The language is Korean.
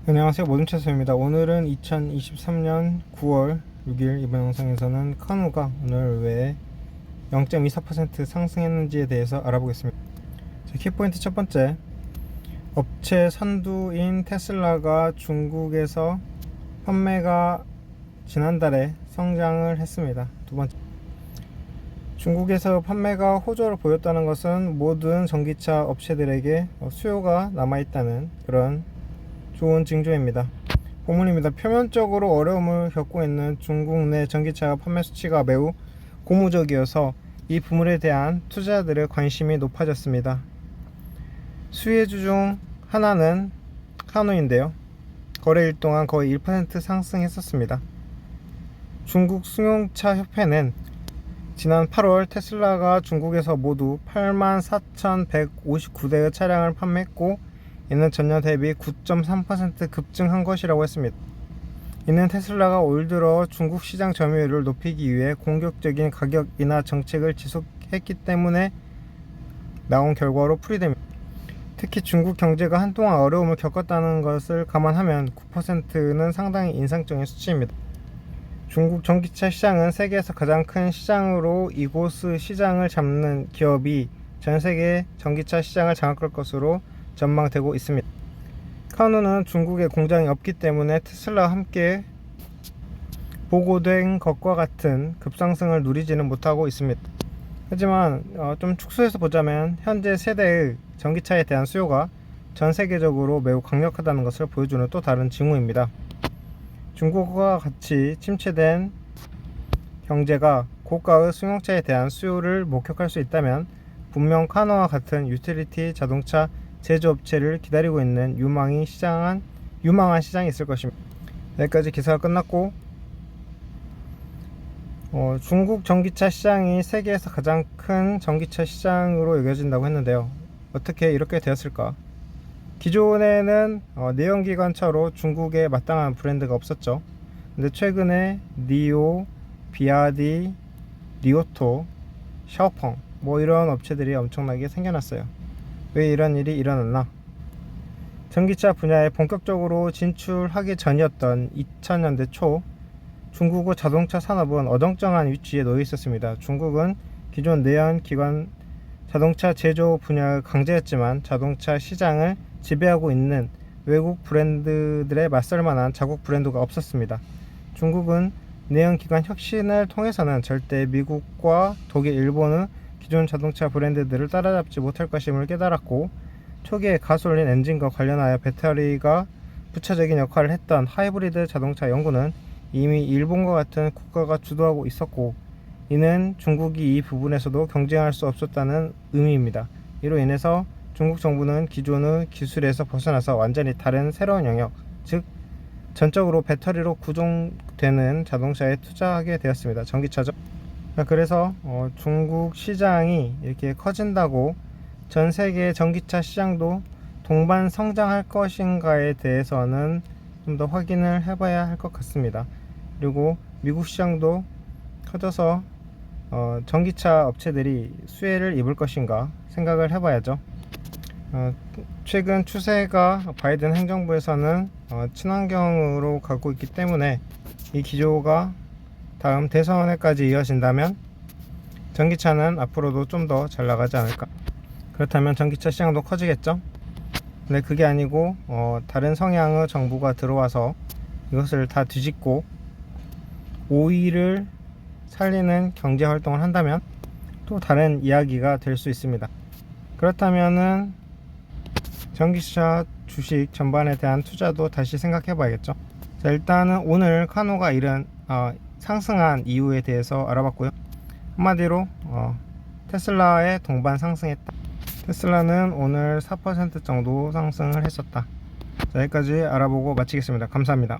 안녕하세요, 모든채소입니다. 오늘은 2023년 9월 6일 이번 영상에서는 카누가 오늘 왜 0.24% 상승했는지에 대해서 알아보겠습니다. 키포인트 첫 번째, 업체 선두인 테슬라가 중국에서 판매가 지난달에 성장을 했습니다. 두 번째, 중국에서 판매가 호조를 보였다는 것은 모든 전기차 업체들에게 수요가 남아있다는 그런 좋은 징조입니다. 본문입니다. 표면적으로 어려움을 겪고 있는 중국 내 전기차 판매 수치가 매우 고무적이어서 이 부문에 대한 투자자들의 관심이 높아졌습니다. 수혜주 중 하나는 카누인데요. 거래일 동안 거의 1% 상승했었습니다. 중국 승용차 협회는 지난 8월 테슬라가 중국에서 모두 84,159대의 차량을 판매했고, 이는 전년 대비 9.3% 급증한 것이라고 했습니다. 이는 테슬라가 올 들어 중국 시장 점유율을 높이기 위해 공격적인 가격 인하 정책을 지속했기 때문에 나온 결과로 풀이됩니다. 특히 중국 경제가 한동안 어려움을 겪었다는 것을 감안하면 9%는 상당히 인상적인 수치입니다. 중국 전기차 시장은 세계에서 가장 큰 시장으로 이곳 시장을 잡는 기업이 전 세계 전기차 시장을 장악할 것으로 전망되고 있습니다. 카누는 중국에 공장이 없기 때문에 테슬라와 함께 보고된 것과 같은 급상승을 누리지는 못하고 있습니다. 하지만 좀 축소해서 보자면 현재 세대의 전기차에 대한 수요가 전 세계적으로 매우 강력하다는 것을 보여주는 또 다른 징후입니다. 중국과 같이 침체된 경제가 고가의 승용차에 대한 수요를 목격할 수 있다면 분명 카누와 같은 유틸리티 자동차 제조업체를 기다리고 있는 유망한 시장이 있을 것입니다. 여기까지 기사가 끝났고, 중국 전기차 시장이 세계에서 가장 큰 전기차 시장으로 여겨진다고 했는데요. 어떻게 이렇게 되었을까? 기존에는 내연기관차로 중국에 마땅한 브랜드가 없었죠. 근데 최근에 니오, 비아디, 리오토, 샤오펑 이런 업체들이 엄청나게 생겨났어요. 왜 이런 일이 일어났나? 전기차 분야에 본격적으로 진출하기 전이었던 2000년대 초, 중국의 자동차 산업은 어정쩡한 위치에 놓여 있었습니다. 중국은 기존 내연기관 자동차 제조 분야의 강자였지만 자동차 시장을 지배하고 있는 외국 브랜드들에 맞설 만한 자국 브랜드가 없었습니다. 중국은 내연기관 혁신을 통해서는 절대 미국과 독일, 일본의 기존 자동차 브랜드들을 따라잡지 못할 것임을 깨달았고, 초기에 가솔린 엔진과 관련하여 배터리가 부차적인 역할을 했던 하이브리드 자동차 연구는 이미 일본과 같은 국가가 주도하고 있었고, 이는 중국이 이 부분에서도 경쟁할 수 없었다는 의미입니다. 이로 인해서 중국 정부는 기존의 기술에서 벗어나서 완전히 다른 새로운 영역, 즉 전적으로 배터리로 구동되는 자동차에 투자하게 되었습니다. 전기차죠. 그래서 중국 시장이 이렇게 커진다고 전 세계 전기차 시장도 동반 성장할 것인가에 대해서는 좀 더 확인을 해봐야 할 것 같습니다. 그리고 미국 시장도 커져서 전기차 업체들이 수혜를 입을 것인가 생각을 해봐야죠. 최근 추세가 바이든 행정부에서는 친환경으로 가고 있기 때문에 이 기조가 다음 대선에까지 이어진다면 전기차는 앞으로도 좀 더 잘 나가지 않을까. 그렇다면 전기차 시장도 커지겠죠. 근데 그게 아니고 다른 성향의 정부가 들어와서 이것을 다 뒤집고 오일을 살리는 경제 활동을 한다면 또 다른 이야기가 될 수 있습니다. 그렇다면은 전기차 주식 전반에 대한 투자도 다시 생각해 봐야겠죠. 자, 일단은 오늘 카누가 상승한 이유에 대해서 알아봤고요. 한마디로 테슬라의 동반 상승했다. 테슬라는 오늘 4% 정도 상승을 했었다. 자, 여기까지 알아보고 마치겠습니다. 감사합니다.